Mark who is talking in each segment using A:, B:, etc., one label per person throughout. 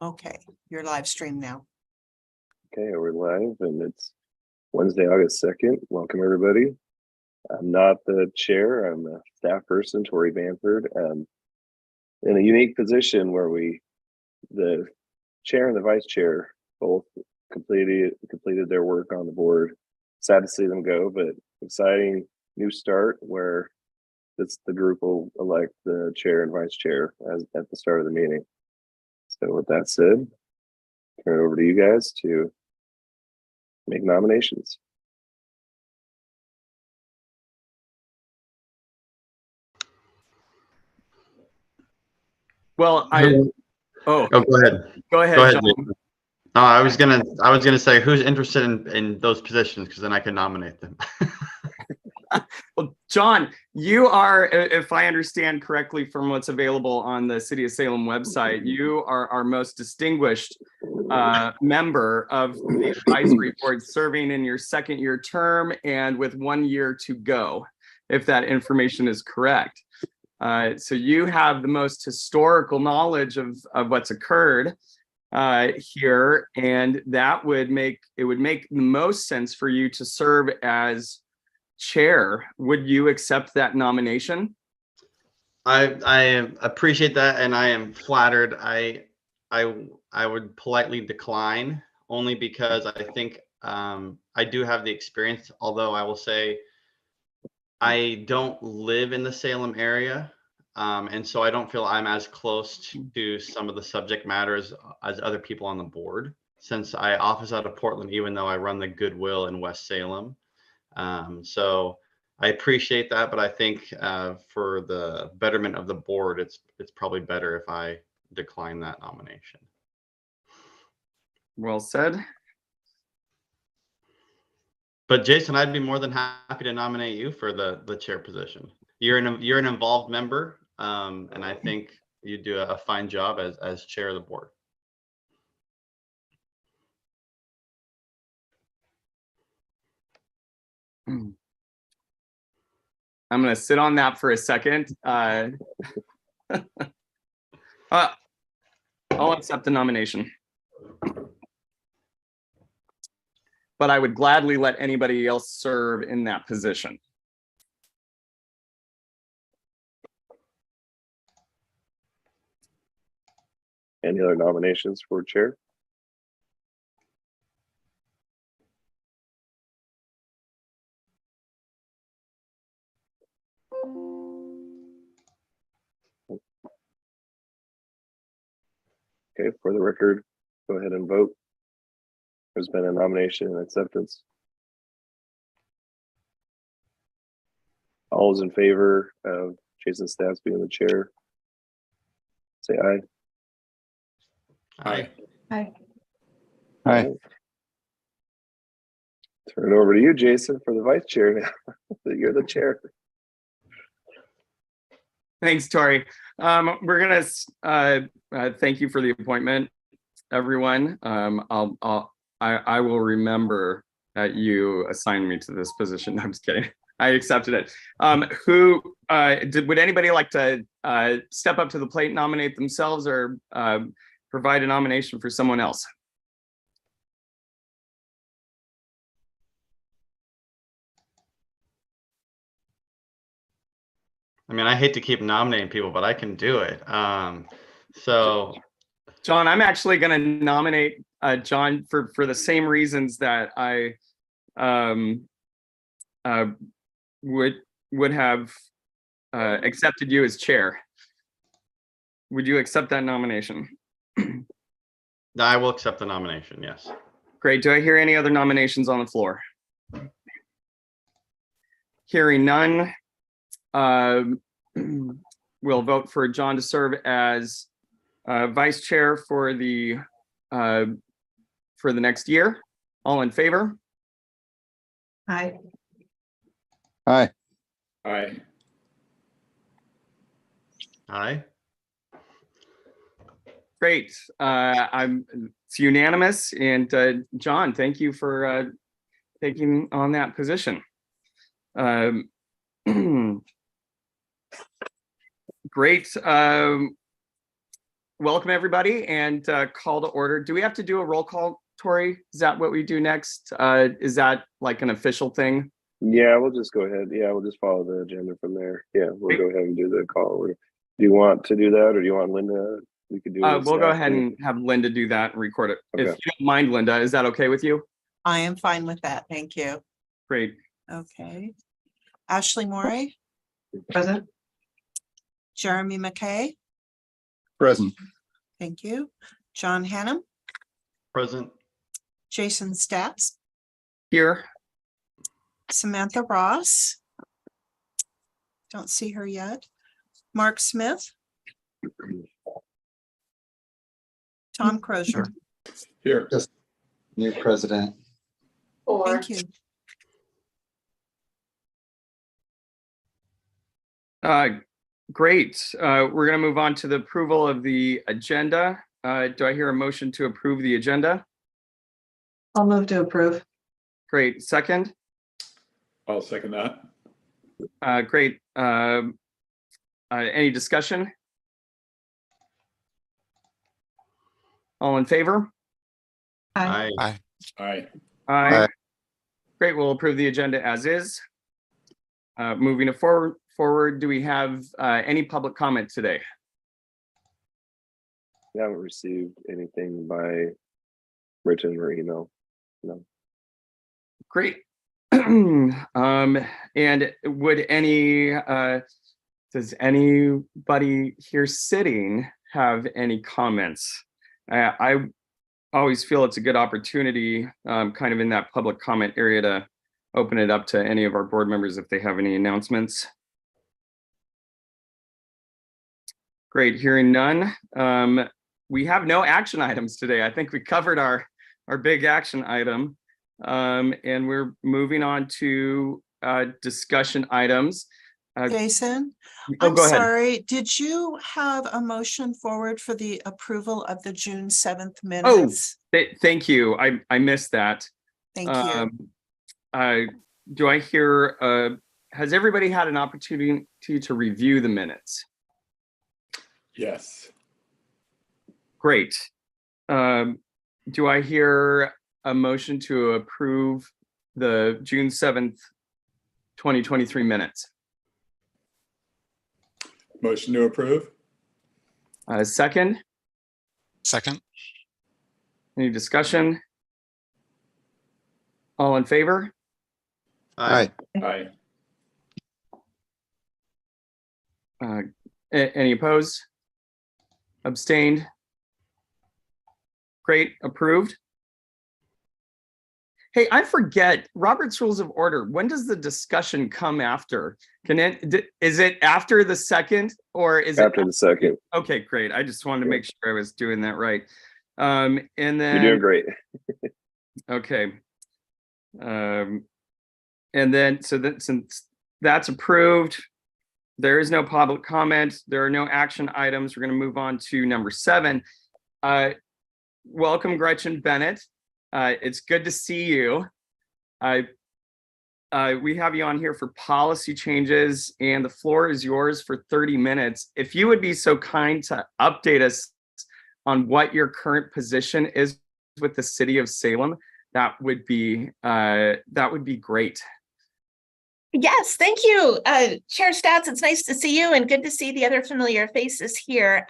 A: Okay, you're live stream now.
B: Okay, we're live and it's Wednesday, August 2nd. Welcome everybody. I'm not the chair, I'm a staff person, Tori Banford. In a unique position where the chair and the vice chair both completed their work on the board. Sad to see them go, but exciting new start where the group will elect the chair and vice chair at the start of the meeting. So with that said, turn it over to you guys to make nominations.
C: Well,
D: go ahead.
C: Go ahead, John.
D: Jason. I was gonna say who's interested in those positions, because then I can nominate them.
C: Well, John, you are, if I understand correctly from what's available on the City of Salem website, you are our most distinguished member of the advisory board, serving in your second year term and with 1 year to go, if that information is correct. So you have the most historical knowledge of what's occurred here, and that would make the most sense for you to serve as chair. Would you accept that nomination?
D: I appreciate that, and I am flattered. I would politely decline, only because I think I do have the experience, although I will say I don't live in the Salem area, and so I don't feel I'm as close to some of the subject matters as other people on the board, since I office out of Portland, even though I run the Goodwill in West Salem. So I appreciate that, but I think for the betterment of the board, it's probably better if I decline that nomination.
C: Well said.
D: But Jason, I'd be more than happy to nominate you for the chair position. You're an involved member, and I think you do a fine job as chair of the board.
C: I'm going to sit on that for a second. I'll accept the nomination. But I would gladly let anybody else serve in that position.
B: Any other nominations for chair? Okay, for the record, go ahead and vote. There's been a nomination and acceptance. All those in favor of Jason Stats being the chair, say aye.
D: Aye.
A: Aye.
B: Aye. Turn it over to you, Jason, for the vice chair now. You're the chair.
C: Thanks, Tori. We're gonna thank you for the appointment, everyone. I will remember that you assigned me to this position. No, I'm just kidding. I accepted it. Would anybody like to step up to the plate, nominate themselves, or provide a nomination for someone else?
D: I mean, I hate to keep nominating people, but I can do it. So,
C: John, I'm actually going to nominate John for the same reasons that I would have accepted you as chair. Would you accept that nomination?
D: I will accept the nomination. Yes.
C: Great. Do I hear any other nominations on the floor? Hearing none. We'll vote for John to serve as vice chair for the next year. All in favor?
A: Aye.
E: Aye.
C: Aye.
D: Aye.
C: Great. It's unanimous. And John, thank you for taking on that position. Great. welcome everybody and call to order. Do we have to do a roll call, Tori? Is that what we do next? Is that like an official thing?
B: Yeah, we'll just go ahead. Yeah, we'll just follow the agenda from there. Yeah, we'll go ahead and do the call. Do you want to do that, or do you want Linda? We could do it.
C: We'll go ahead and have Linda do that and record it.
B: Okay.
C: If you don't mind, Linda, is that okay with you?
A: I am fine with that. Thank you.
C: Great.
A: Okay. Ashley Morey,
F: Present.
A: Jeremy McKay,
E: Present.
A: thank you. John Hannum,
D: Present.
A: Jason Stats,
C: Here.
A: Samantha Ross. Don't see her yet. Mark Smith. Tom Crozier.
E: Here. Just new president.
A: Thank you.
C: Great. We're going to move on to the approval of the agenda. Do I hear a motion to approve the agenda?
F: I'll move to approve.
C: Great. Second?
G: I'll second that.
C: Great. Any discussion? All in favor?
F: Aye.
D: Aye.
G: Aye.
C: Aye. Great. We'll approve the agenda as is. Moving forward, do we have any public comment today?
B: We haven't received anything by written or email. No.
C: Great. And would does anybody here sitting have any comments? I always feel it's a good opportunity, kind of in that public comment area, to open it up to any of our board members if they have any announcements. Great, hearing none. We have no action items today. I think we covered our big action item. And we're moving on to discussion items.
A: Jason,
C: Oh,
A: I'm
C: go ahead.
A: sorry. Did you have a motion forward for the approval of the June 7th minutes?
C: Thank you. I missed that.
A: Thank you.
C: Do I hear, has everybody had an opportunity to review the minutes?
G: Yes.
C: Great. Do I hear a motion to approve the June 7th, 2023 minutes?
G: Motion to approve?
C: Second,
E: Second.
C: any discussion? All in favor?
E: Aye.
G: Aye.
C: Any opposed? Abstained? Great, approved. Hey, I forget Robert's Rules of Order. When does the discussion come after? Is it after the second, or is
B: After the second.
C: Okay, great. I just wanted to make sure I was doing that right. And then
B: You're doing great.
C: okay. And then so that since that's approved, there is no public comment. There are no action items. We're going to move on to number 7. Welcome, Gretchen Bennett. It's good to see you. We have you on here for policy changes, and the floor is yours for 30 minutes. If you would be so kind to update us on what your current position is with the city of Salem, that would be great.
H: Yes, thank you, Chair Stats. It's nice to see you and good to see the other familiar faces here.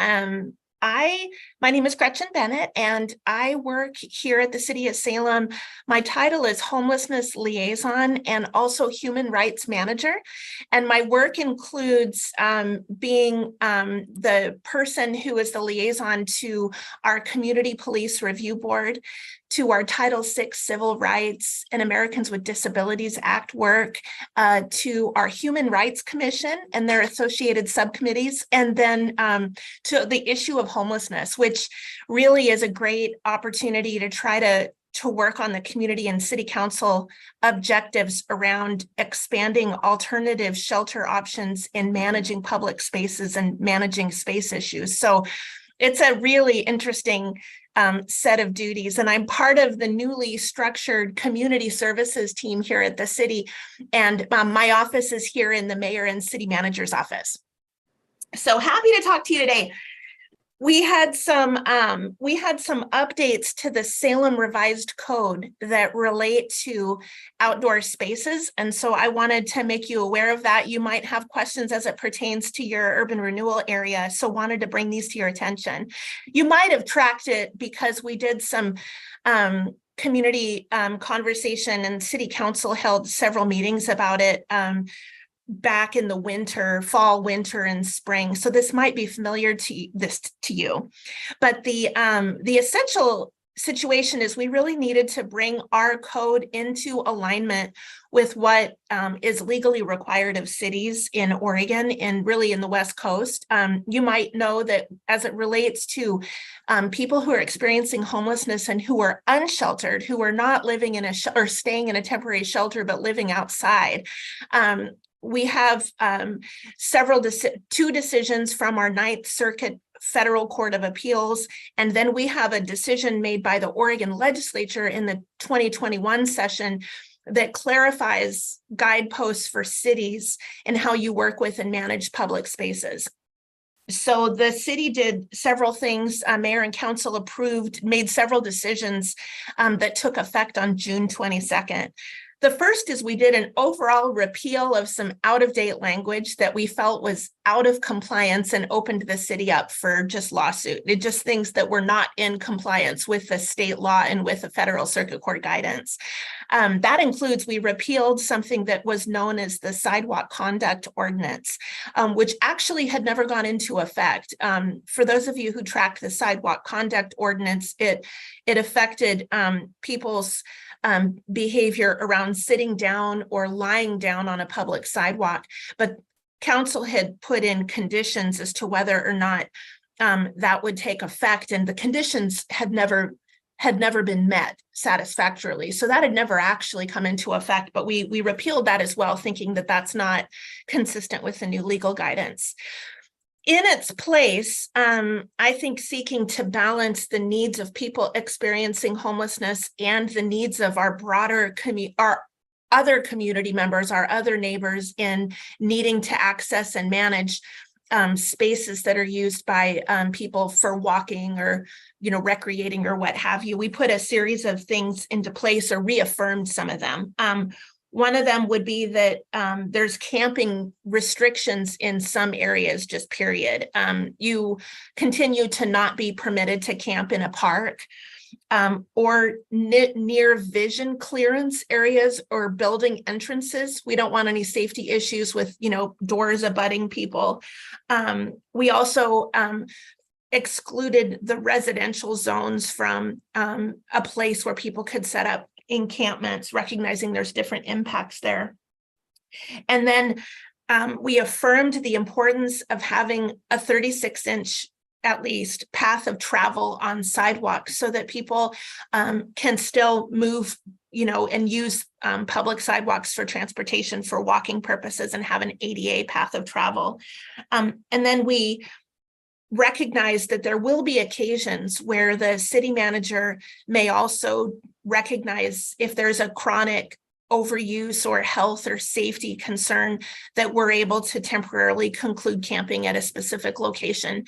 H: My name is Gretchen Bennett, and I work here at the City of Salem. My title is Homelessness Liaison and also Human Rights Manager. And my work includes being the person who is the liaison to our Community Police Review Board, to our Title VI Civil Rights and Americans with Disabilities Act work, to our Human Rights Commission and their associated subcommittees, and then to the issue of homelessness, which really is a great opportunity to try to work on the community and city council objectives around expanding alternative shelter options in managing public spaces and managing space issues. So it's a really interesting set of duties. And I'm part of the newly structured community services team here at the city. And my office is here in the mayor and city manager's office. So happy to talk to you today. We had some updates to the Salem revised code that relate to outdoor spaces. And so I wanted to make you aware of that. You might have questions as it pertains to your urban renewal area. So wanted to bring these to your attention. You might have tracked it because we did some community conversation, and city council held several meetings about it back in the fall, winter, and spring. So this might be familiar to you, but the essential situation is we really needed to bring our code into alignment with what is legally required of cities in Oregon and really in the West Coast. You might know that as it relates to people who are experiencing homelessness and who are unsheltered, who are not living in or staying in a temporary shelter, but living outside, we have two decisions from our Ninth Circuit Federal Court of Appeals, and then we have a decision made by the Oregon legislature in the 2021 session that clarifies guideposts for cities and how you work with and manage public spaces. So the city did several things. Mayor and council made several decisions that took effect on June 22nd. The first is we did an overall repeal of some out-of-date language that we felt was out of compliance and opened the city up for just lawsuit. It just things that were not in compliance with the state law and with the federal circuit court guidance. That includes, we repealed something that was known as the sidewalk conduct ordinance, which actually had never gone into effect. For those of you who tracked the sidewalk conduct ordinance, it affected people's behavior around sitting down or lying down on a public sidewalk, but council had put in conditions as to whether or not that would take effect, and the conditions had never been met satisfactorily. So that had never actually come into effect, but we repealed that as well, thinking that that's not consistent with the new legal guidance. In its place, I think seeking to balance the needs of people experiencing homelessness and the needs of our broader our other community members, our other neighbors, in needing to access and manage spaces that are used by people for walking or, recreating or what have you. We put a series of things into place or reaffirmed some of them. One of them would be that there's camping restrictions in some areas, just period. You continue to not be permitted to camp in a park or near vision clearance areas or building entrances. We don't want any safety issues with, doors abutting people. We also excluded the residential zones from a place where people could set up encampments, recognizing there's different impacts there. And then we affirmed the importance of having a 36-inch at least path of travel on sidewalks so that people can still move, and use public sidewalks for transportation for walking purposes and have an ADA path of travel. And then we recognize that there will be occasions where the city manager may also recognize if there's a chronic overuse or health or safety concern that we're able to temporarily conclude camping at a specific location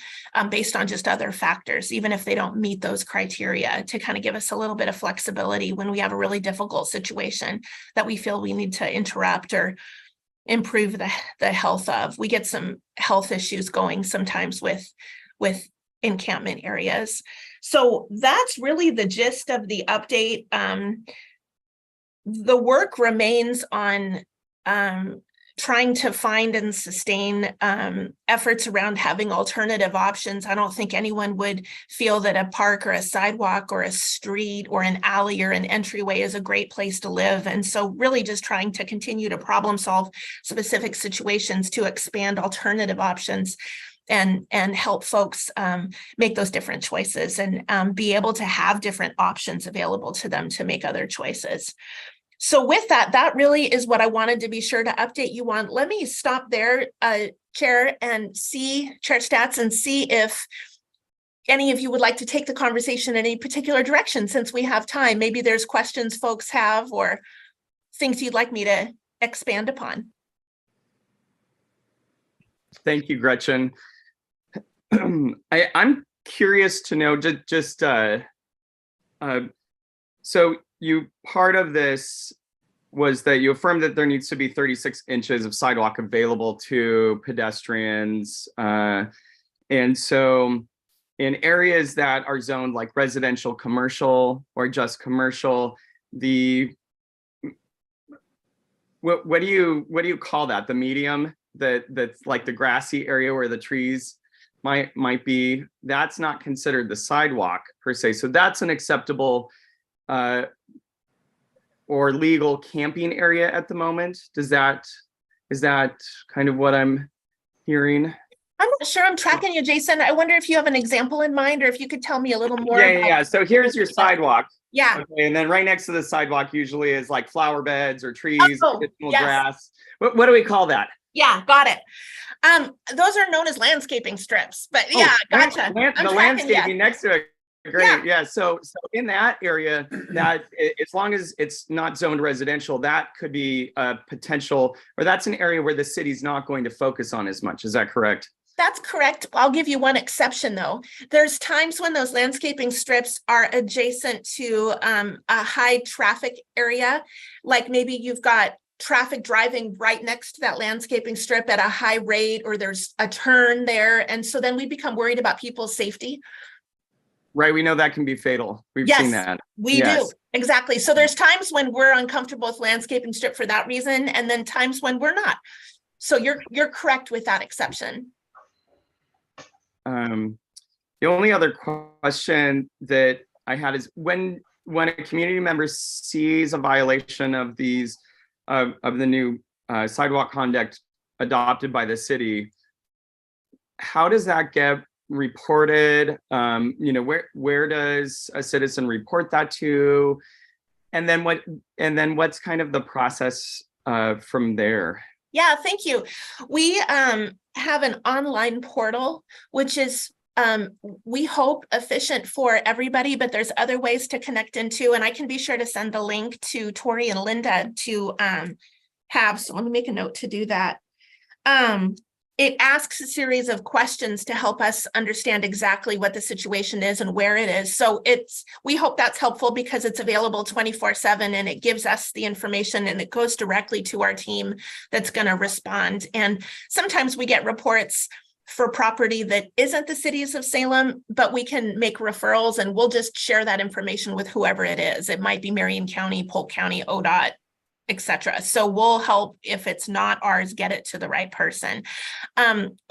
H: based on just other factors, even if they don't meet those criteria, to kind of give us a little bit of flexibility when we have a really difficult situation that we feel we need to interrupt or improve the health of. We get some health issues going sometimes with encampment areas. So that's really the gist of the update. The work remains on trying to find and sustain efforts around having alternative options. I don't think anyone would feel that a park or a sidewalk or a street or an alley or an entryway is a great place to live. And so really just trying to continue to problem solve specific situations to expand alternative options and help folks make those different choices and be able to have different options available to them to make other choices. So with that really is what I wanted to be sure to update you on. Let me stop there, Chair Stats, and see if any of you would like to take the conversation in any particular direction since we have time. Maybe there's questions folks have or things you'd like me to expand upon.
C: Thank you, Gretchen. I'm curious to know, so part of this was that you affirmed that there needs to be 36 inches of sidewalk available to pedestrians. And so in areas that are zoned like residential, commercial, or just commercial, what do you call that? The medium that's like the grassy area where the trees might be, that's not considered the sidewalk per se. So that's an acceptable or legal camping area at the moment. Is that kind of what I'm hearing?
H: I'm not sure I'm tracking you, Jason. I wonder if you have an example in mind, or if you could tell me a little more.
C: Yeah. So here's your sidewalk.
H: Yeah.
C: Okay, and then right next to the sidewalk usually is like flower beds or trees, additional grass. What do we call that?
H: Yeah, got it. Those are known as landscaping strips, but yeah, gotcha.
C: The landscaping next to it. Great. Yeah. So in that area, that as long as it's not zoned residential, that could be a potential, or that's an area where the city's not going to focus on as much. Is that correct?
H: That's correct. I'll give you one exception though. There's times when those landscaping strips are adjacent to a high traffic area, like maybe you've got traffic driving right next to that landscaping strip at a high rate, or there's a turn there. And so then we become worried about people's safety.
C: Right. We know that can be fatal. We've seen that.
H: We do. Exactly. So there's times when we're uncomfortable with landscaping strip for that reason, and then times when we're not. So you're correct with that exception.
C: The only other question that I had is when a community member sees a violation of these of the new sidewalk conduct adopted by the city, how does that get reported? Where does a citizen report that to? And then what's kind of the process from there?
H: Yeah, thank you. We have an online portal, which is we hope efficient for everybody, but there's other ways to connect into, and I can be sure to send the link to Tori and Linda to have. So let me make a note to do that. It asks a series of questions to help us understand exactly what the situation is and where it is. So we hope that's helpful because it's available 24/7 and it gives us the information and it goes directly to our team that's going to respond. And sometimes we get reports for property that isn't the cities of Salem, but we can make referrals and we'll just share that information with whoever it is. It might be Marion County, Polk County, ODOT, etc. So we'll help, if it's not ours, get it to the right person.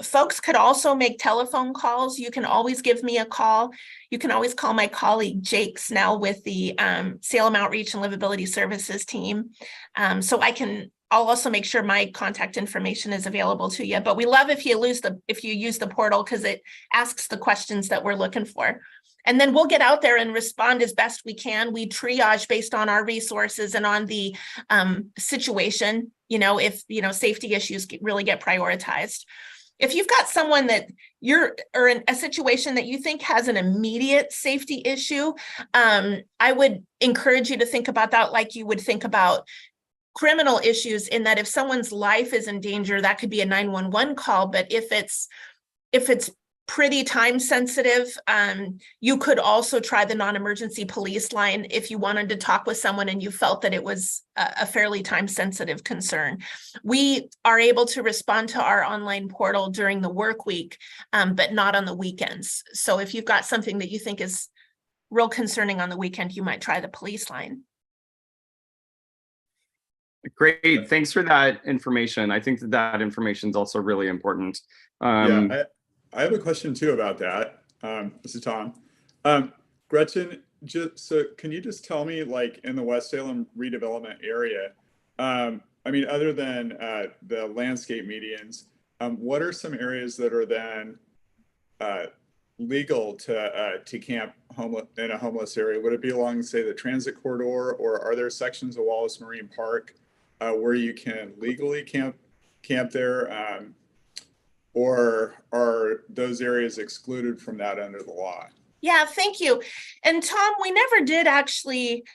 H: Folks could also make telephone calls. You can always give me a call. You can always call my colleague Jake Snell with the Salem Outreach and Livability Services team. So I'll also make sure my contact information is available to you. But we love if you use the portal because it asks the questions that we're looking for. And then we'll get out there and respond as best we can. We triage based on our resources and on the situation, if, safety issues really get prioritized. If you've got someone that or in a situation that you think has an immediate safety issue, I would encourage you to think about that like you would think about criminal issues, in that if someone's life is in danger, that could be a 911 call. But if it's pretty time sensitive, you could also try the non-emergency police line if you wanted to talk with someone and you felt that it was a fairly time sensitive concern. We are able to respond to our online portal during the work week, but not on the weekends. So if you've got something that you think is real concerning on the weekend, you might try the police line.
C: Great. Thanks for that information. I think that information is also really important.
G: I have a question too about that. This is Tom. Gretchen, so can you just tell me, like in the West Salem redevelopment area, other than the landscape medians, what are some areas that are then legal to camp in a homeless area? Would it be along, say, the transit corridor, or are there sections of Wallace Marine Park where you can legally camp there? Or are those areas excluded from that under the law?
H: Yeah, thank you. And Tom, we never did actually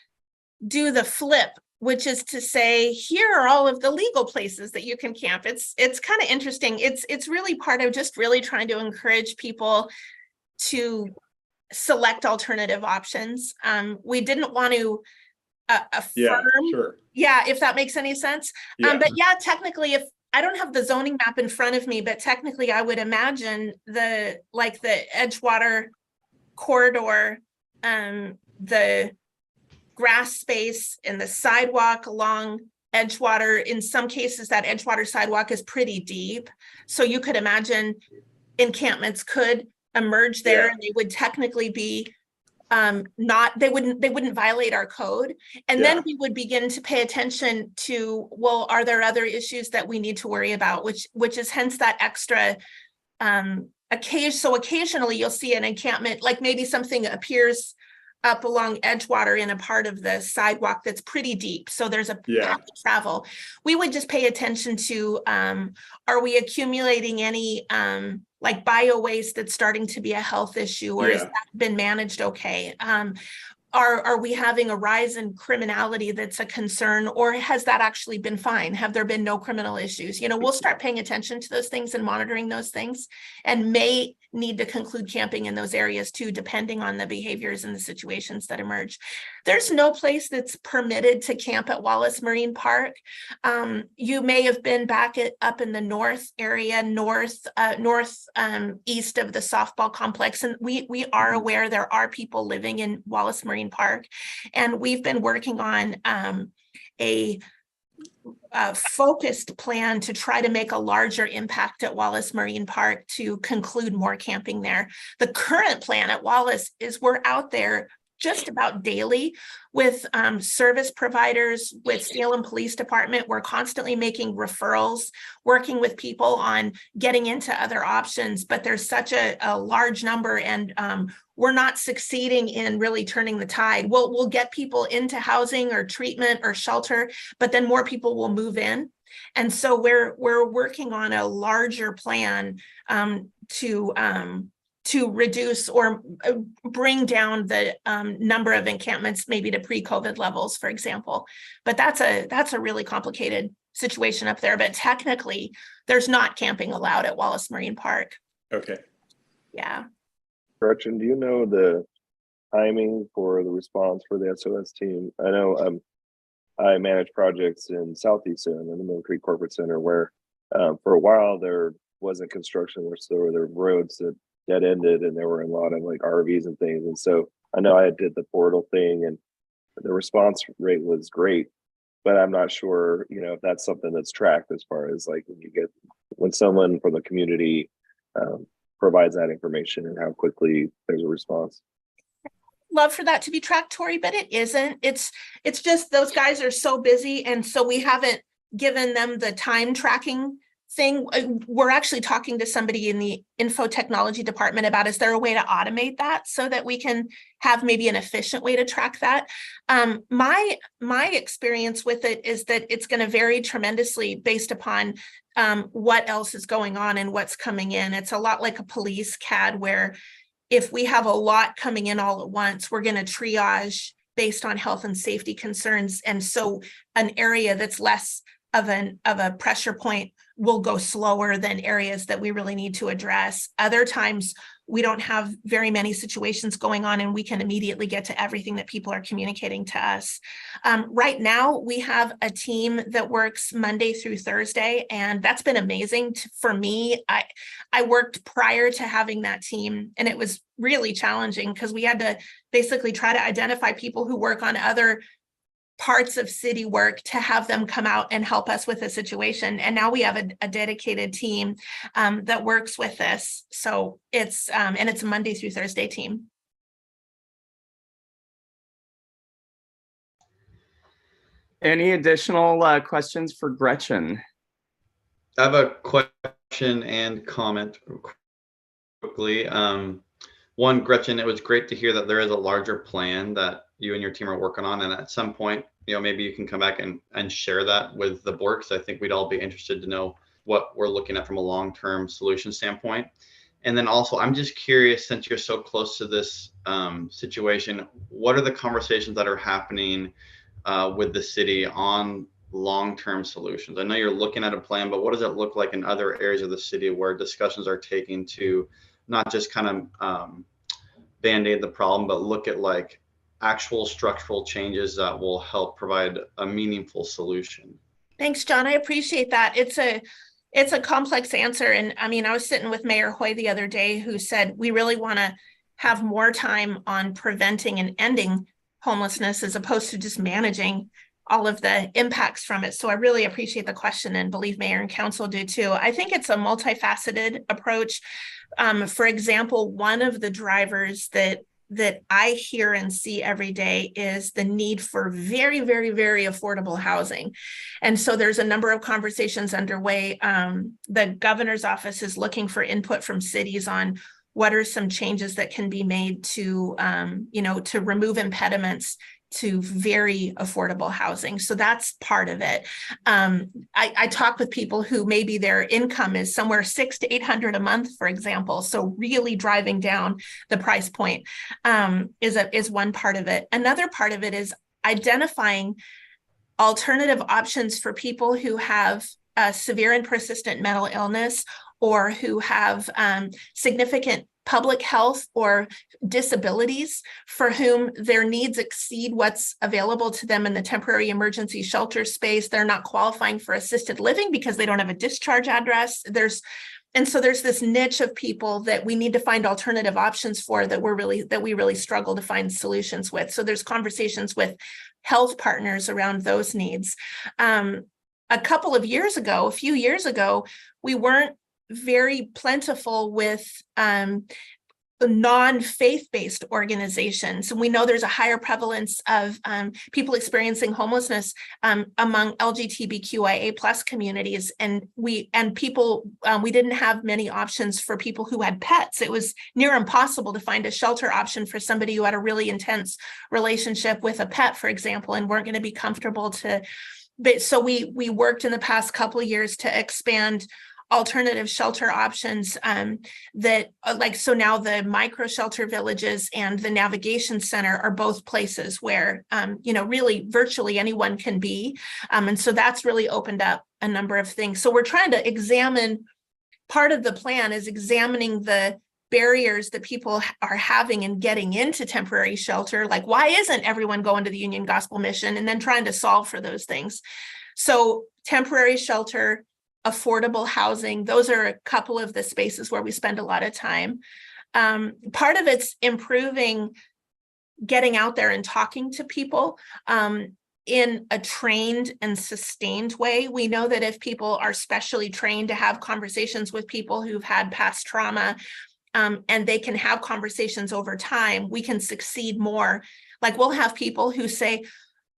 H: do the flip, which is to say, here are all of the legal places that you can camp. It's kind of interesting. It's really part of just really trying to encourage people to select alternative options. We didn't want to
G: Yeah,
H: affirm,
G: sure.
H: yeah, if that makes any sense.
G: Yeah.
H: But yeah, technically, if I don't have the zoning map in front of me, but technically I would imagine the Edgewater corridor, the grass space and the sidewalk along Edgewater, in some cases that Edgewater sidewalk is pretty deep. So you could imagine encampments could emerge there,
G: Yeah.
H: and they would technically be they wouldn't violate our code. And
G: Yeah.
H: then we would begin to pay attention to, well, are there other issues that we need to worry about, which is hence that extra occasionally you'll see an encampment, like maybe something appears up along Edgewater in a part of the sidewalk that's pretty deep. So there's a
G: Yeah.
H: path of travel. We would just pay attention to, are we accumulating any like bio waste that's starting to be a health issue, or has
G: Yeah.
H: that been managed okay? Are we having a rise in criminality that's a concern, or has that actually been fine? Have there been no criminal issues? You know, we'll start paying attention to those things and monitoring those things, and may need to conclude camping in those areas too, depending on the behaviors and the situations that emerge. There's no place that's permitted to camp at Wallace Marine Park. You may have been up in the north area, northeast of the softball complex, and we are aware there are people living in Wallace Marine Park, and we've been working on a focused plan to try to make a larger impact at Wallace Marine Park to conclude more camping there. The current plan at Wallace is we're out there just about daily with service providers, with Salem Police Department. We're constantly making referrals, working with people on getting into other options, but there's such a large number, and we're not succeeding in really turning the tide. We'll get people into housing or treatment or shelter, but then more people will move in. And so we're working on a larger plan to reduce or bring down the number of encampments maybe to pre-COVID levels, for example. But that's a really complicated situation up there. But technically, there's not camping allowed at Wallace Marine Park.
G: Okay.
H: Yeah.
B: Gretchen, do you know the timing for the response for the SOS team? I know I manage projects in Southeast Salem in the Mill Creek Corporate Center, where for a while there wasn't construction, so there were roads that dead ended, and there were a lot of like RVs and things. And so I know I did the portal thing, and the response rate was great, but I'm not sure, if that's something that's tracked as far as like when someone from the community provides that information and how quickly there's a response.
H: Love for that to be tracked, Tori, but it isn't. It's just those guys are so busy, and so we haven't given them the time tracking thing. We're actually talking to somebody in the info technology department about, is there a way to automate that so that we can have maybe an efficient way to track that? My experience with it is that it's going to vary tremendously based upon what else is going on and what's coming in. It's a lot like a police CAD, where if we have a lot coming in all at once, we're going to triage based on health and safety concerns. And so an area that's less of a pressure point will go slower than areas that we really need to address. Other times we don't have very many situations going on, and we can immediately get to everything that people are communicating to us. Right now, we have a team that works Monday through Thursday, and that's been amazing for me. I worked prior to having that team, and it was really challenging because we had to basically try to identify people who work on other parts of city work to have them come out and help us with the situation. And now we have a dedicated team that works with this. So it's and it's a Monday through Thursday team.
C: Any additional questions for Gretchen?
D: I have a question and comment quickly. One, Gretchen, it was great to hear that there is a larger plan that you and your team are working on, and at some point, maybe you can come back and share that with the board, because I think we'd all be interested to know what we're looking at from a long-term solution standpoint. And then also, I'm just curious, since you're so close to this situation, what are the conversations that are happening with the city on long-term solutions? I know you're looking at a plan, but what does it look like in other areas of the city where discussions are taking to not just kind of band-aid the problem, but look at like actual structural changes that will help provide a meaningful solution.
H: Thanks, John. I appreciate that. It's a complex answer. And I mean, I was sitting with Mayor Hoy the other day who said, we really want to have more time on preventing and ending homelessness as opposed to just managing all of the impacts from it. So I really appreciate the question and believe Mayor and Council do too. I think it's a multifaceted approach. For example, one of the drivers that I hear and see every day is the need for very, very, very affordable housing. And so there's a number of conversations underway. The governor's office is looking for input from cities on what are some changes that can be made to, to remove impediments to very affordable housing. So that's part of it. I talk with people who maybe their income is somewhere $600 to $800 a month, for example. So really driving down the price point is one part of it. Another part of it is identifying alternative options for people who have severe and persistent mental illness or who have significant public health or disabilities for whom their needs exceed what's available to them in the temporary emergency shelter space. They're not qualifying for assisted living because they don't have a discharge address. And so there's this niche of people that we need to find alternative options for that we really struggle to find solutions with. So there's conversations with health partners around those needs. A few years ago, we weren't very plentiful with non-faith-based organizations. And we know there's a higher prevalence of people experiencing homelessness among LGBTQIA plus communities. And we didn't have many options for people who had pets. It was near impossible to find a shelter option for somebody who had a really intense relationship with a pet, for example, and weren't going to be comfortable so we worked in the past couple of years to expand alternative shelter options so now the micro shelter villages and the navigation center are both places where really virtually anyone can be, and so that's really opened up a number of things. So we're trying to examine, part of the plan is examining the barriers that people are having in getting into temporary shelter, like why isn't everyone going to the Union Gospel Mission, and then trying to solve for those things. So temporary shelter, affordable housing, those are a couple of the spaces where we spend a lot of time. Part of it's improving getting out there and talking to people in a trained and sustained way. We know that if people are specially trained to have conversations with people who've had past trauma, and they can have conversations over time, we can succeed more. Like we'll have people who say,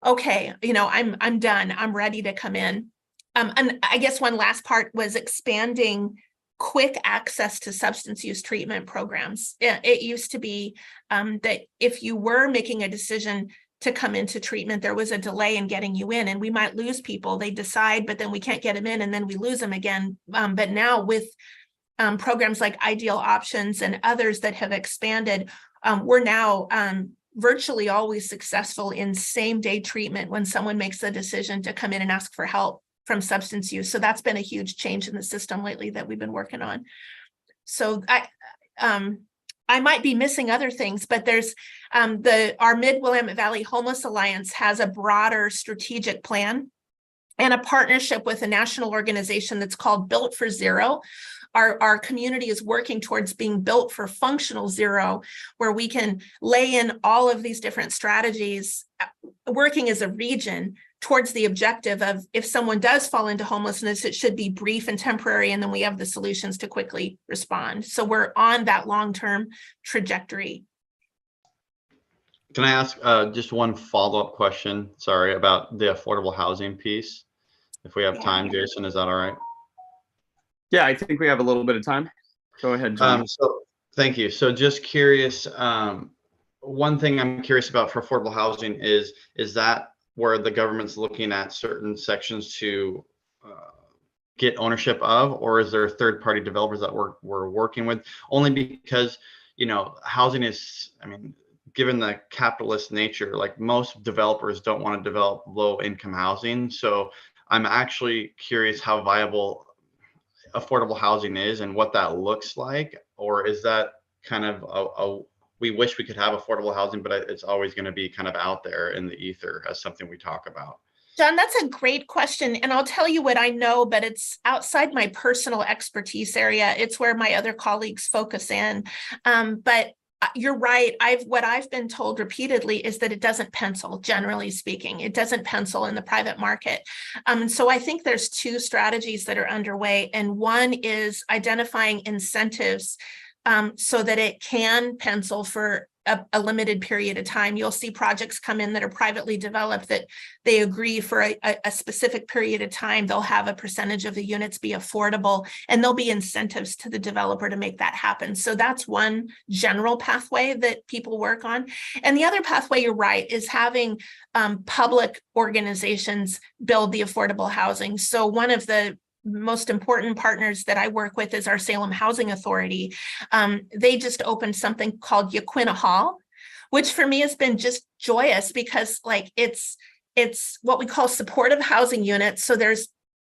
H: okay, I'm done, I'm ready to come in. And I guess one last part was expanding quick access to substance use treatment programs. It used to be that if you were making a decision to come into treatment, there was a delay in getting you in, and we might lose people. They decide, but then we can't get them in, and then we lose them again. But now with programs like Ideal Options and others that have expanded, we're now virtually always successful in same-day treatment when someone makes the decision to come in and ask for help from substance use. So that's been a huge change in the system lately that we've been working on. So I might be missing other things, but there's our Mid-Willamette Valley Homeless Alliance has a broader strategic plan and a partnership with a national organization that's called Built for Zero. Our community is working towards being built for functional zero, where we can lay in all of these different strategies, working as a region towards the objective of, if someone does fall into homelessness, it should be brief and temporary, and then we have the solutions to quickly respond. So we're on that long-term trajectory.
D: Can I ask just one follow-up question? Sorry, about the affordable housing piece. If we have time, Jason, is that all right?
C: Yeah, I think we have a little bit of time. Go ahead, John.
D: So thank you. So just curious, one thing I'm curious about for affordable housing is that where the government's looking at certain sections to get ownership of, or is there third-party developers that we're working with? Only because, housing is, given the capitalist nature, like most developers don't want to develop low-income housing. So I'm actually curious how viable affordable housing is and what that looks like. or is that kind of we wish we could have affordable housing, but it's always going to be kind of out there in the ether as something we talk about?
H: John, that's a great question. And I'll tell you what I know, but it's outside my personal expertise area. It's where my other colleagues focus in. But you're right. What I've been told repeatedly is that it doesn't pencil, generally speaking. It doesn't pencil in the private market. And so I think there's two strategies that are underway. And one is identifying incentives so that it can pencil for a limited period of time. You'll see projects come in that are privately developed that they agree for a specific period of time, they'll have a percentage of the units be affordable, and there'll be incentives to the developer to make that happen. So that's one general pathway that people work on. And the other pathway, you're right, is having public organizations build the affordable housing. So one of the most important partners that I work with is our Salem Housing Authority. They just opened something called Yaquina Hall, which for me has been just joyous because like it's what we call supportive housing units. So there's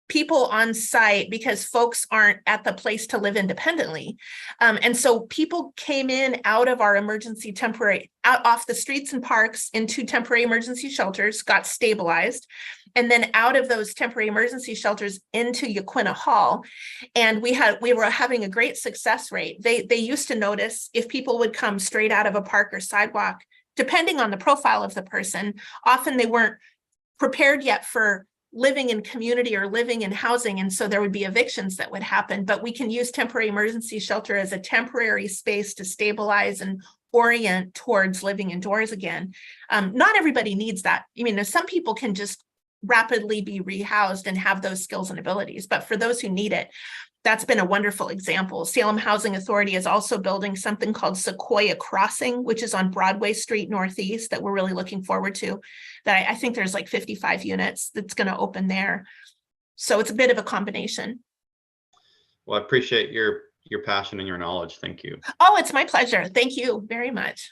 H: people on site because folks aren't at the place to live independently. And so people came in out of our emergency temporary, out off the streets and parks into temporary emergency shelters, got stabilized, and then out of those temporary emergency shelters into Yaquina Hall. And we were having a great success rate. They used to notice if people would come straight out of a park or sidewalk, depending on the profile of the person, often they weren't prepared yet for living in community or living in housing. And so there would be evictions that would happen, but we can use temporary emergency shelter as a temporary space to stabilize and orient towards living indoors again. Not everybody needs that. I mean, some people can just rapidly be rehoused and have those skills and abilities, but for those who need it, that's been a wonderful example. Salem Housing Authority is also building something called Sequoia Crossing, which is on Broadway Street Northeast that we're really looking forward to. That I think there's like 55 units that's going to open there. So it's a bit of a combination.
D: Well, I appreciate your passion and your knowledge. Thank you.
H: Oh, it's my pleasure. Thank you very much.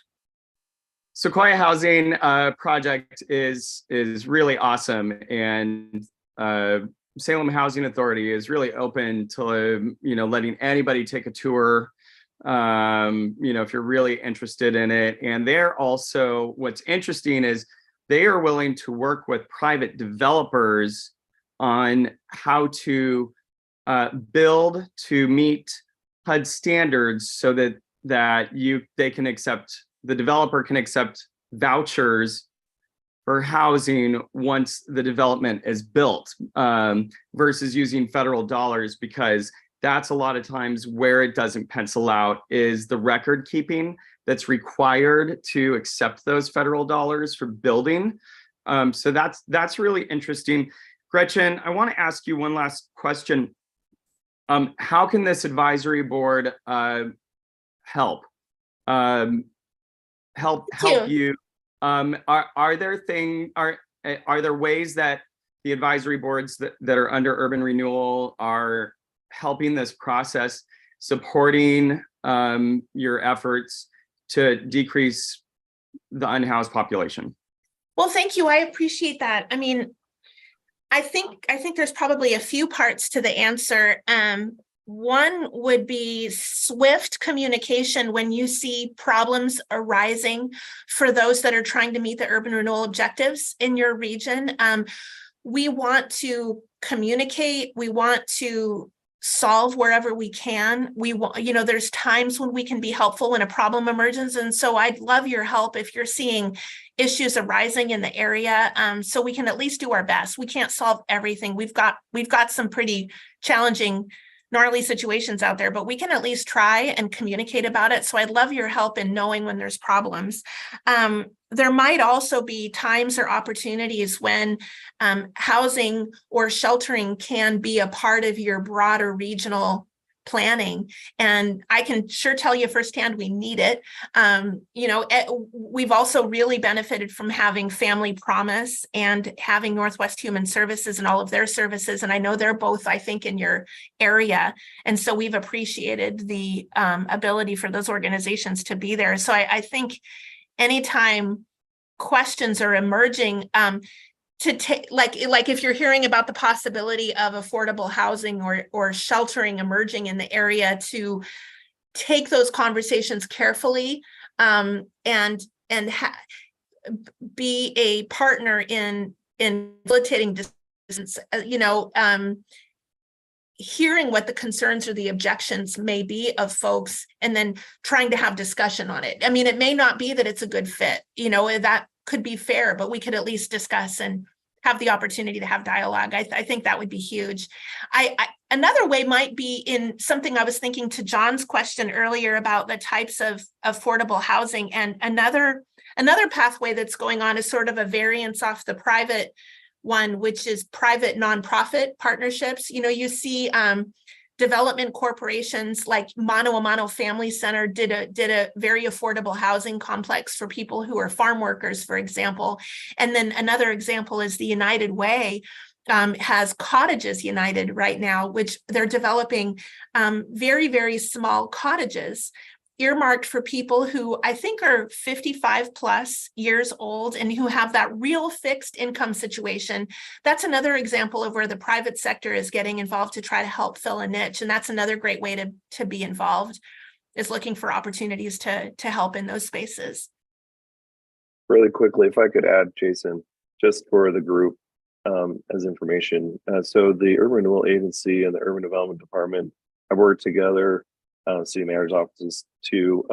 C: Sequoia Housing project is really awesome, and Salem Housing Authority is really open to letting anybody take a tour. If you're really interested in it, and they're also, what's interesting is they are willing to work with private developers on how to build to meet HUD standards so that the developer can accept vouchers for housing once the development is built, versus using federal dollars, because that's a lot of times where it doesn't pencil out is the record keeping that's required to accept those federal dollars for building. So that's really interesting. Gretchen, I want to ask you one last question. How can this advisory board help you? Are there ways that the advisory boards that are under urban renewal are helping this process, supporting your efforts to decrease the unhoused population?
H: Well, thank you. I appreciate that. I mean, I think there's probably a few parts to the answer. One would be swift communication when you see problems arising for those that are trying to meet the urban renewal objectives in your region. We want to communicate. We want to solve wherever we can. We want, there's times when we can be helpful when a problem emerges. And so I'd love your help if you're seeing issues arising in the area, so we can at least do our best. We can't solve everything. We've got some pretty challenging, gnarly situations out there, but we can at least try and communicate about it. So I'd love your help in knowing when there's problems. There might also be times or opportunities when housing or sheltering can be a part of your broader regional planning. And I can sure tell you firsthand, we need it. We've also really benefited from having Family Promise and having Northwest Human Services and all of their services. And I know they're both, I think, in your area. And so we've appreciated the ability for those organizations to be there. So I think anytime questions are emerging, to take, like if you're hearing about the possibility of affordable housing or sheltering emerging in the area, to take those conversations carefully, and be a partner in facilitating decisions, hearing what the concerns or the objections may be of folks, and then trying to have discussion on it. I mean, it may not be that it's a good fit, that could be fair, but we could at least discuss and have the opportunity to have dialogue. I think that would be huge. Another way might be in something I was thinking to John's question earlier about the types of affordable housing, and another pathway that's going on is sort of a variance off the private one, which is private nonprofit partnerships. You see development corporations like Mano a Mano Family Center did a very affordable housing complex for people who are farm workers, for example. And then another example is the United Way has Cottages United right now, which they're developing very, very small cottages earmarked for people who I think are 55 plus years old and who have that real fixed income situation. That's another example of where the private sector is getting involved to try to help fill a niche. And that's another great way to be involved, is looking for opportunities to help in those spaces.
B: Really quickly, if I could add, Jason, just for the group as information. So the Urban Renewal Agency and the Urban Development Department have worked together, city manager's offices, to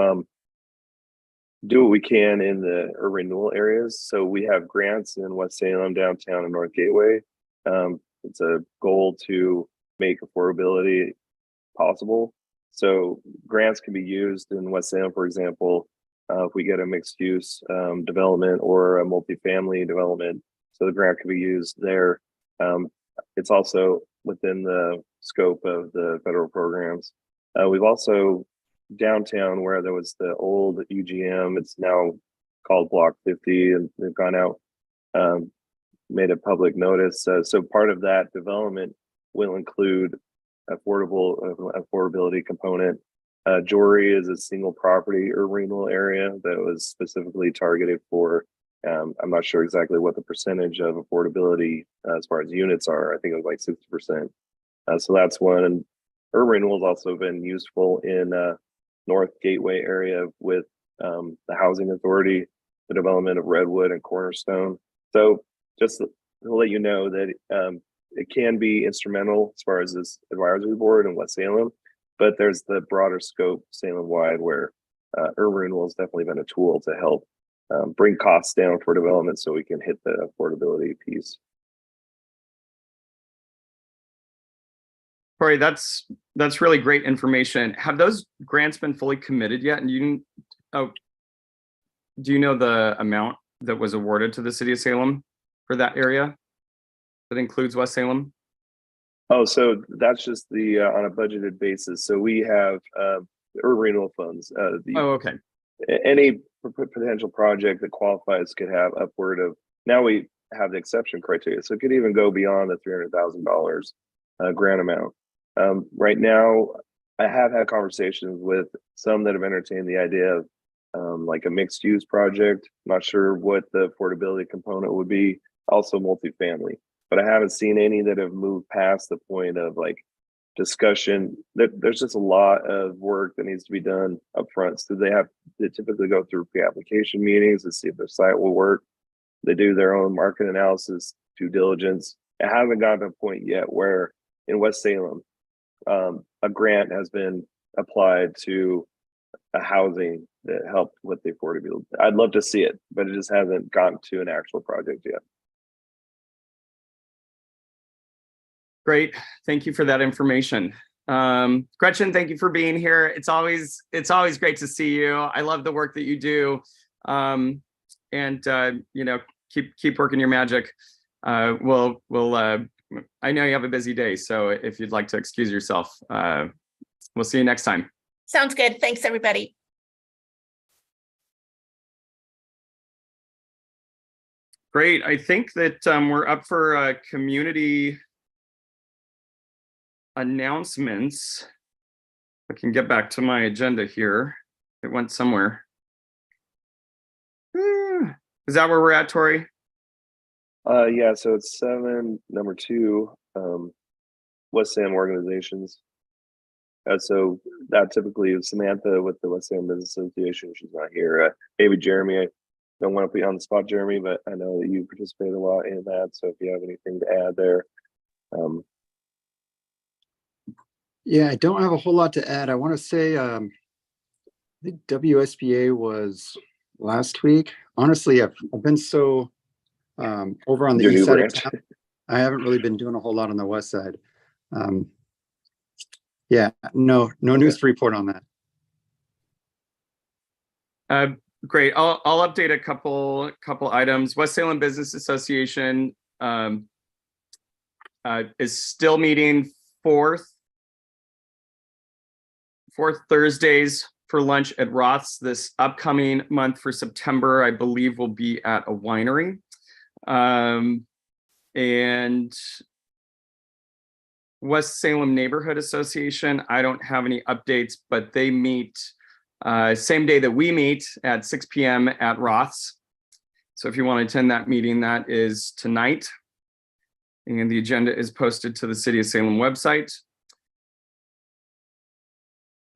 B: do what we can in the urban renewal areas. So we have grants in West Salem, downtown, and North Gateway. It's a goal to make affordability possible. So grants can be used in West Salem, for example, if we get a mixed use development or a multifamily development. So the grant can be used there. It's also within the scope of the federal programs. We've also downtown, where there was the old UGM, it's now called Block 50, and they've gone out, made a public notice. So part of that development will include affordability component. Jory is a single property urban renewal area that was specifically targeted for, I'm not sure exactly what the percentage of affordability as far as units are. I think it was like 60%. So that's one. And urban renewal has also been useful in North Gateway area with the Housing Authority, the development of Redwood and Cornerstone. So just to let you know that it can be instrumental as far as this advisory board in West Salem, but there's the broader scope Salem-wide where urban renewal has definitely been a tool to help bring costs down for development so we can hit the affordability piece.
C: Corey, that's really great information. Have those grants been fully committed yet? And do you know the amount that was awarded to the city of Salem for that area that includes West Salem?
B: Oh, so that's just the on a budgeted basis. So we have the urban renewal funds.
C: Okay.
B: Any potential project that qualifies could have upward of, now we have the exception criteria, so it could even go beyond the $300,000 grant amount. Right now, I have had conversations with some that have entertained the idea of like a mixed use project. Not sure what the affordability component would be, also multifamily, but I haven't seen any that have moved past the point of like discussion. There's just a lot of work that needs to be done up front. So they typically go through pre-application meetings to see if their site will work. They do their own market analysis, due diligence. It hasn't gotten to a point yet where in West Salem, a grant has been applied to a housing that helped with the affordability. I'd love to see it, but it just hasn't gotten to an actual project yet.
C: Great. Thank you for that information. Gretchen, thank you for being here. It's always great to see you. I love the work that you do. And keep working your magic. We'll I know you have a busy day, so if you'd like to excuse yourself, we'll see you next time.
H: Sounds good. Thanks, everybody.
C: Great. I think that we're up for community announcements. I can get back to my agenda here. It went somewhere. Is that where we're at, Tori?
B: Yeah, so it's 7, number 2, West Salem organizations. So that typically is Samantha with the West Salem Business Association. She's not here. Maybe Jeremy. I don't want to put you on the spot, Jeremy, but I know that you participate a lot in that. So if you have anything to add there.
I: Yeah, I don't have a whole lot to add. I want to say, I think WSBA was last week. Honestly, I've been so over on the
B: Your
I: east
B: new
I: side
B: branch.
I: of town. I haven't really been doing a whole lot on the west side. Yeah, no news to report on that.
C: Great. I'll update a couple items. West Salem Business Association is still meeting fourth Thursdays for lunch at Roth's. This upcoming month for September, I believe, will be at a winery. And West Salem Neighborhood Association, I don't have any updates, but they meet same day that we meet at 6 p.m. at Roth's. So if you want to attend that meeting, that is tonight. And the agenda is posted to the City of Salem website.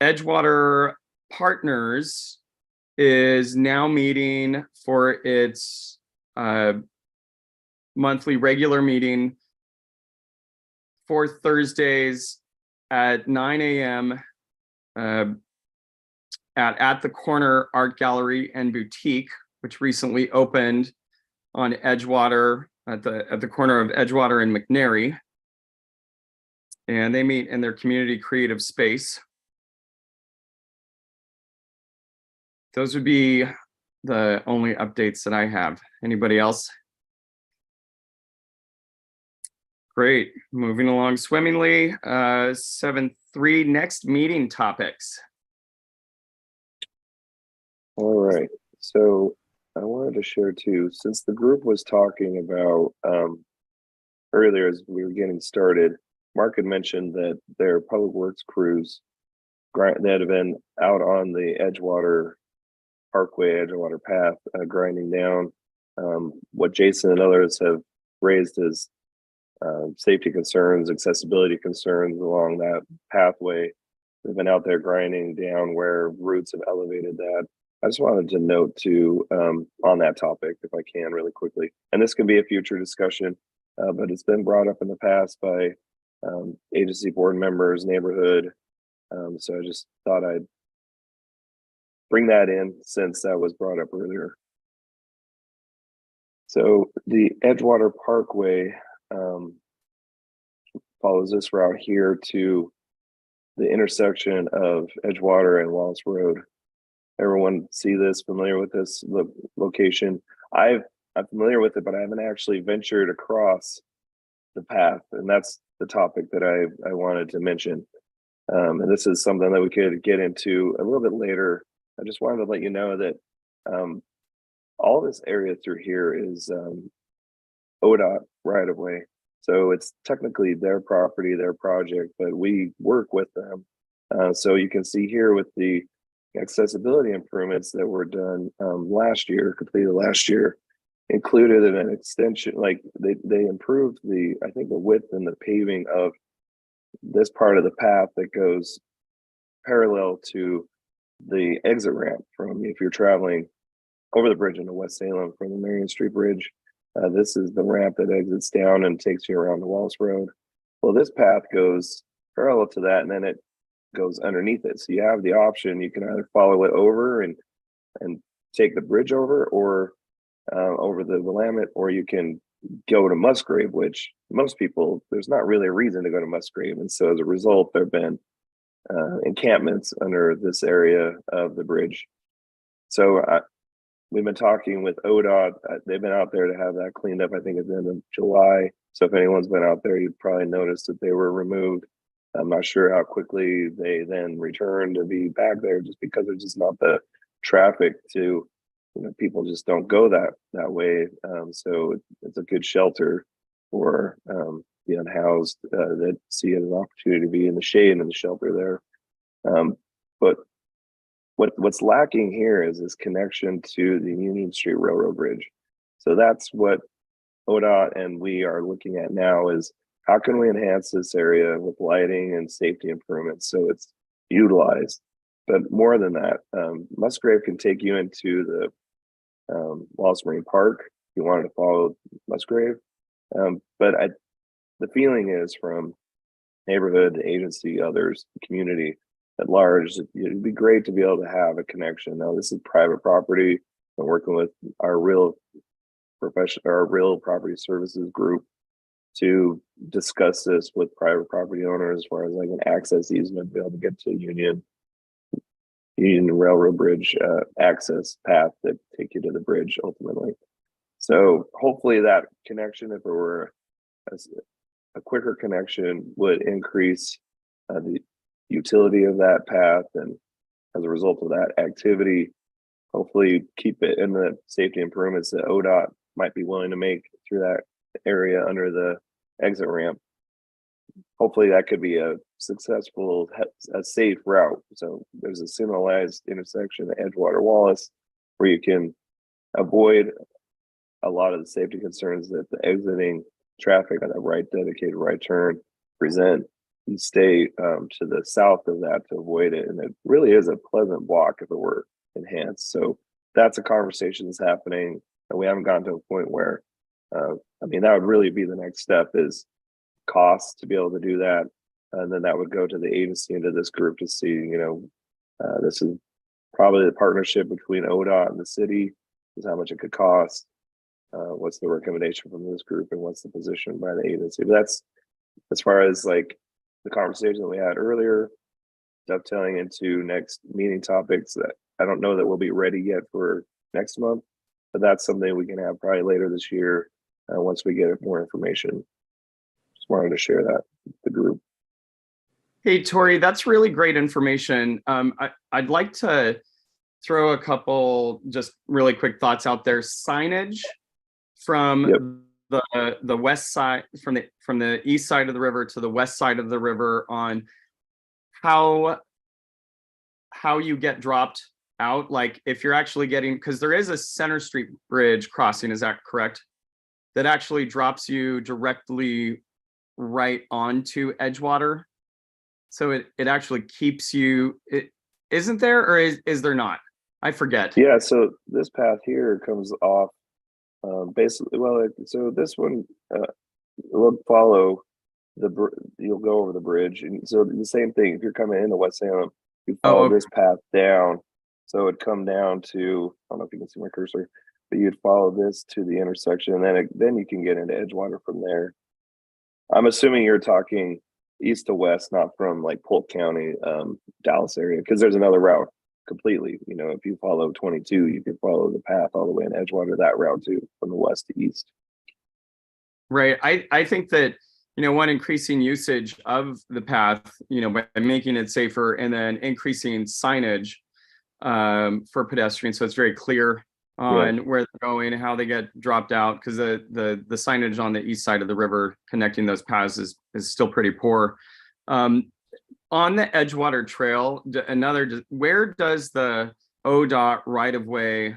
C: Edgewater Partners is now meeting for its monthly regular meeting for Thursdays at 9 a.m. At the Corner Art Gallery and Boutique, which recently opened on Edgewater at the corner of Edgewater and McNary. And they meet in their community creative space. Those would be the only updates that I have. Anybody else? Great, moving along swimmingly. 7.3, next meeting topics.
B: All right. So I wanted to share too, since the group was talking about earlier as we were getting started, Mark had mentioned that their public works crews that have been out on the Edgewater Parkway, Edgewater Path, grinding down. What Jason and others have raised is safety concerns, accessibility concerns along that pathway. They've been out there grinding down where roots have elevated that. I just wanted to note too on that topic, if I can really quickly, and this can be a future discussion, but it's been brought up in the past by agency board members, neighborhood. So I just thought I'd bring that in since that was brought up earlier. So the Edgewater Parkway follows this route here to the intersection of Edgewater and Wallace Road. Everyone see this, familiar with this location? I'm familiar with it, but I haven't actually ventured across the path, and that's the topic that I wanted to mention. And this is something that we could get into a little bit later. I just wanted to let you know that all this area through here is ODOT right of way. So it's technically their property, their project, but we work with them. So you can see here with the accessibility improvements that were done last year, completed last year, included in an extension, like they improved I think the width and the paving of this part of the path that goes parallel to the exit ramp from, if you're traveling over the bridge into West Salem from the Marion Street Bridge. This is the ramp that exits down and takes you around the Wallace Road. Well, this path goes parallel to that, and then it goes underneath it. So you have the option, you can either follow it over and take the bridge over, or over the Willamette, or you can go to Musgrave, which most people, there's not really a reason to go to Musgrave. And so as a result, there have been encampments under this area of the bridge. So we've been talking with ODOT. They've been out there to have that cleaned up, I think at the end of July. So if anyone's been out there, you'd probably noticed that they were removed. I'm not sure how quickly they then return to be back there, just because there's just not the traffic to, people just don't go that way. So it's a good shelter for the unhoused that see it as an opportunity to be in the shade and the shelter there. But what's lacking here is this connection to the Union Street Railroad Bridge. So that's what ODOT and we are looking at now, is how can we enhance this area with lighting and safety improvements so it's utilized? But more than that, Musgrave can take you into the Wallace Marine Park if you wanted to follow Musgrave. But the feeling is from neighborhood, agency, others, community at large, it'd be great to be able to have a connection. Now, this is private property. I'm working with our real property services group to discuss this with private property owners as far as like an access easement, be able to get to Union Railroad Bridge access path that take you to the bridge ultimately. So hopefully that connection, if it were a quicker connection, would increase the utility of that path, and as a result of that activity, hopefully keep it in the safety improvements that ODOT might be willing to make through that area under the exit ramp. Hopefully that could be a successful, a safe route. So there's a signalized intersection at Edgewater Wallace where you can avoid a lot of the safety concerns that the exiting traffic on that right dedicated right turn present. You stay to the south of that to avoid it. And it really is a pleasant walk if it were enhanced. So that's a conversation that's happening, and we haven't gotten to a point where, I mean, that would really be the next step, is cost to be able to do that. And then that would go to the agency and to this group to see, you know, this is probably the partnership between ODOT and the city, is how much it could cost. What's the recommendation from this group, and what's the position by the agency? But that's as far as like the conversation that we had earlier, dovetailing into next meeting topics that I don't know that we'll be ready yet for next month, but that's something we can have probably later this year once we get more information. Just wanted to share that with the group.
C: Hey, Tori, that's really great information. I'd like to throw a couple just really quick thoughts out there. Signage from the west side, from the east side of the river to the west side of the river, on how you get dropped out. Like if you're actually getting, because there is a Center Street Bridge crossing, is that correct? That actually drops you directly right onto Edgewater. So it actually keeps you, isn't there, or is there not? I forget.
B: Yeah, so this path here comes off basically, well, so this one will follow you'll go over the bridge. And so the same thing, if you're coming into West Salem, you follow this path down. So it'd come down to, I don't know if you can see my cursor, but you'd follow this to the intersection, and then you can get into Edgewater from there. I'm assuming you're talking east to west, not from like Polk County, Dallas area, because there's another route completely. You know, if you follow 22, you can follow the path all the way in Edgewater, that route too, from the west to east.
C: Right. I think that, you know, one, increasing usage of the path, you know, by making it safer, and then increasing signage for pedestrians, so it's very clear on where they're going and how they get dropped out, because the signage on the east side of the river connecting those paths is still pretty poor. On the Edgewater Trail, where does the ODOT right of way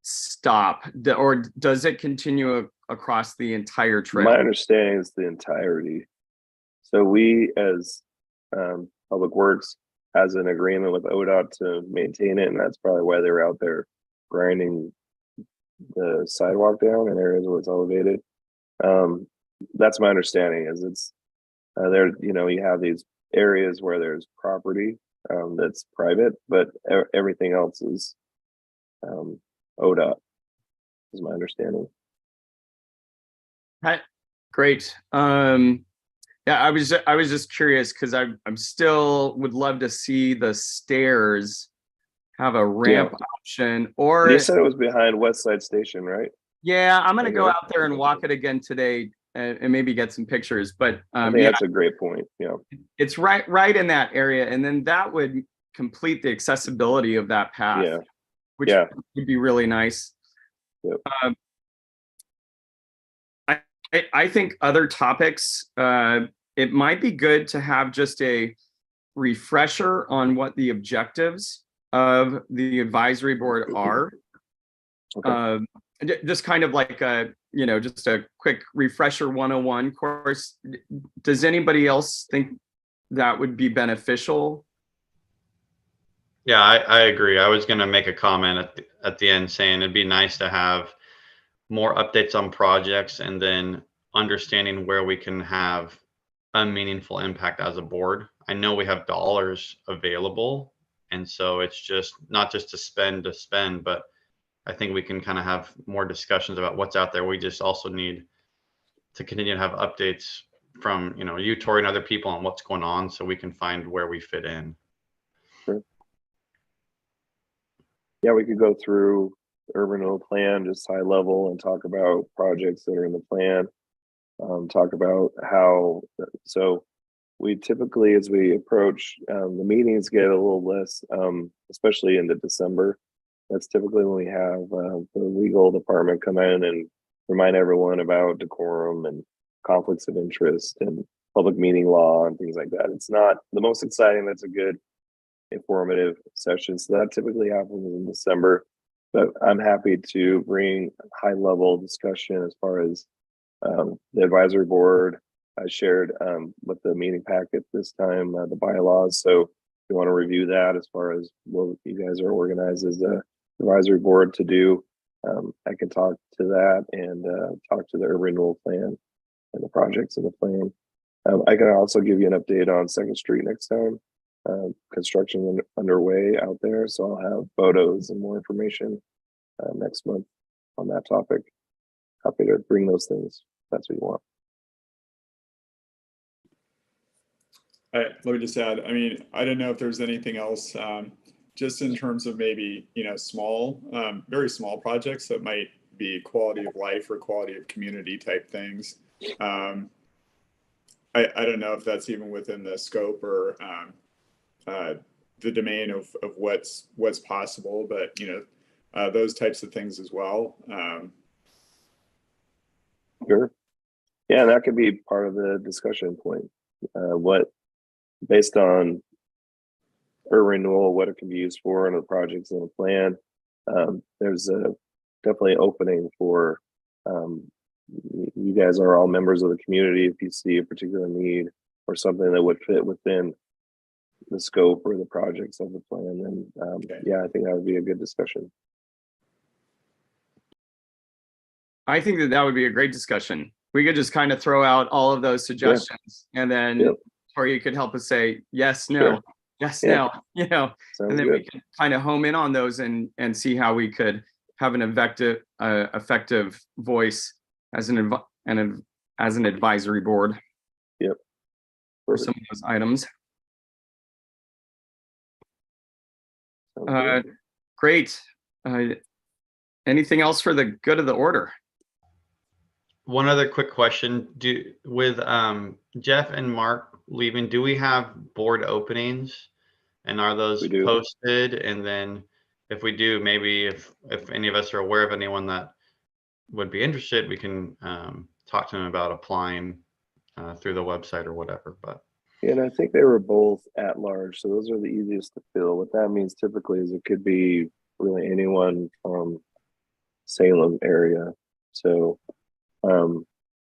C: stop, or does it continue across the entire trail?
B: My understanding is the entirety. So we, as Public Works, has an agreement with ODOT to maintain it, and that's probably why they're out there grinding the sidewalk down in areas where it's elevated. That's my understanding. Is it's there, you know, you have these areas where there's property that's private, but everything else is ODOT, is my understanding.
C: Great. Yeah, I was just curious, because I'm still would love to see the stairs have a ramp option, or
B: you said it was behind West Side Station, right?
C: Yeah, I'm gonna go out there and walk it again today and maybe get some pictures. But
B: I think that's a great point. Yeah,
C: it's right in that area, and then that would complete the accessibility of that path.
B: Yeah,
C: which would be really nice.
B: Yep.
C: I think other topics, it might be good to have just a refresher on what the objectives of the advisory board are.
B: Okay.
C: Just kind of like just a quick refresher 101 course. Does anybody else think that would be beneficial?
D: Yeah, I agree. I was going to make a comment at the end saying it'd be nice to have more updates on projects and then understanding where we can have a meaningful impact as a board. I know we have dollars available, and so it's just not just to spend, but I think we can kind of have more discussions about what's out there. We just also need to continue to have updates from, you, Tori, and other people on what's going on so we can find where we fit in.
B: Sure. Yeah, we could go through the urban renewal plan, just high level, and talk about projects that are in the plan. Talk about how, so we typically, as we approach, the meetings get a little less, especially into December. That's typically when we have the legal department come in and remind everyone about decorum and conflicts of interest and public meeting law and things like that. It's not the most exciting. That's a good informative session. So that typically happens in December, but I'm happy to bring high level discussion as far as the advisory board. I shared with the meeting packet this time, the bylaws. So if you want to review that as far as what you guys are organized as a advisory board to do, I can talk to that and talk to the urban renewal plan and the projects in the plan. I can also give you an update on 2nd Street next time. Construction underway out there, so I'll have photos and more information next month on that topic. Happy to bring those things. That's what you want.
G: Let me just add, I mean, I don't know if there's anything else, just in terms of maybe, small, very small projects that might be quality of life or quality of community type things. I don't know if that's even within the scope or the domain of what's possible, but those types of things as well.
B: Sure. Yeah, that could be part of the discussion point. What, based on urban renewal, what it can be used for and the projects in the plan. There's definitely opening for you guys are all members of the community. If you see a particular need or something that would fit within the scope or the projects of the plan, then yeah, I think that would be a good discussion.
C: I think that would be a great discussion. We could just kind of throw out all of those suggestions, and then or you could help us say yes, no, yes, no,
B: Sounds
C: and then
B: good.
C: we can kind of home in on those and see how we could have an effective voice as an advisory board.
B: Yep.
C: For some of those items. Great. Anything else for the good of the order?
D: One other quick question: with Jeff and Mark leaving, do we have board openings, and are those posted? And then, if we do, maybe if any of us are aware of anyone that would be interested, we can talk to them about applying through the website or whatever. But
B: and I think they were both at large, so those are the easiest to fill. What that means typically is it could be really anyone from Salem area. So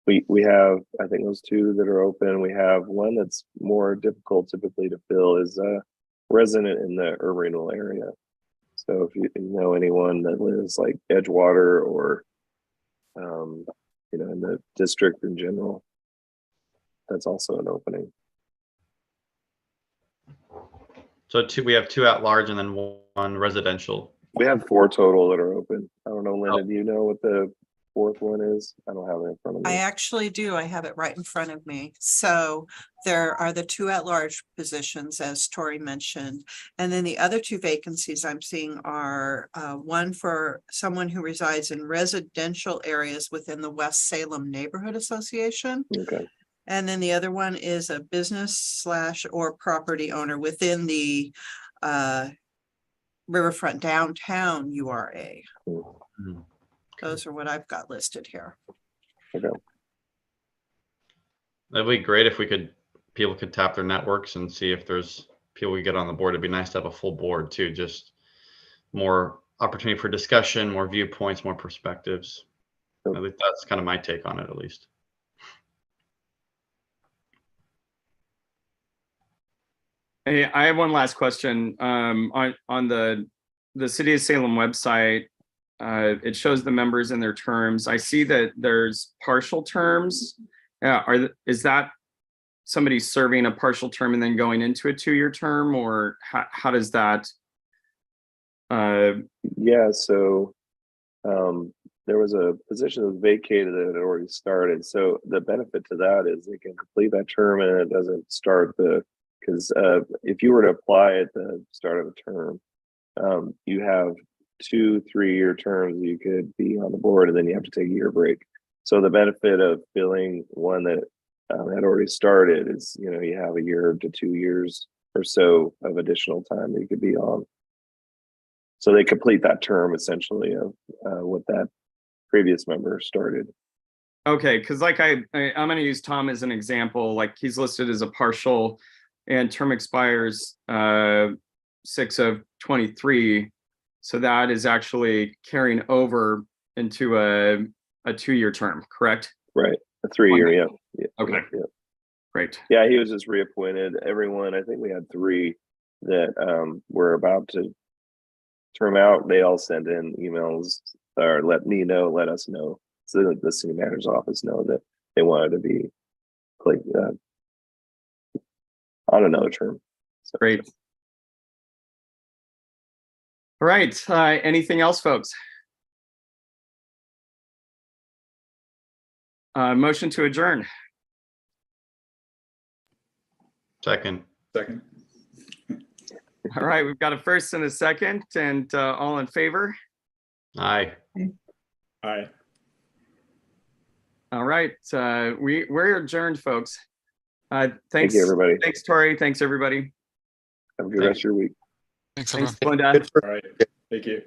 B: we have, I think, those two that are open. We have one that's more difficult typically to fill is a resident in the urban renewal area. So if you know anyone that lives like Edgewater or in the district in general, that's also an opening.
D: So we have 2 at large and then 1 residential.
B: We have 4 total that are open. I don't know, Linda, do you know what the 4th one is? I don't have it in front of me.
A: I actually do. I have it right in front of me. So there are the 2 at-large positions, as Tori mentioned. And then the other 2 vacancies I'm seeing are one for someone who resides in residential areas within the West Salem Neighborhood Association.
B: Okay.
A: And then the other one is a business / or property owner within the Riverfront Downtown URA.
B: Mm-hmm.
A: Those are what I've got listed here.
B: Okay.
D: That'd be great if people could tap their networks and see if there's people we get on the board. It'd be nice to have a full board too, just more opportunity for discussion, more viewpoints, more perspectives. At least that's kind of my take on it, at least.
C: Hey, I have one last question. On the City of Salem website, it shows the members and their terms. I see that there's partial terms. Is that somebody serving a partial term and then going into a 2-year term, or how does that?
B: Yeah, so there was a position that was vacated that had already started. So the benefit to that is they can complete that term and it doesn't start because if you were to apply at the start of a term, you have 2 3-year terms you could be on the board, and then you have to take a year break. So the benefit of filling one that had already started is, you have a year to 2 years or so of additional time that you could be on. So they complete that term essentially of what that previous member started.
C: Okay, because like I'm going to use Tom as an example. Like he's listed as a partial, and term expires 6/23. So that is actually carrying over into a 2-year term, correct?
B: Right, a 3-year, yeah.
C: Okay.
B: Yeah.
C: Great.
B: Yeah, he was just reappointed. Everyone, I think we had 3 that were about to term out. They all sent in emails or let us know, so that the city manager's office know that they wanted to be like on another term. So,
C: Great. All right. Anything else, folks? Motion to adjourn.
D: Second.
C: All right. We've got a first and a second, and all in favor.
D: Aye.
G: Aye.
C: All right. We're adjourned, folks. Thanks.
B: Thank you, everybody.
C: Thanks, Tori. Thanks, everybody.
B: Have a good rest of your week.
E: Thanks,
C: Thanks,
E: everyone.
C: Linda.
G: All right. Thank you.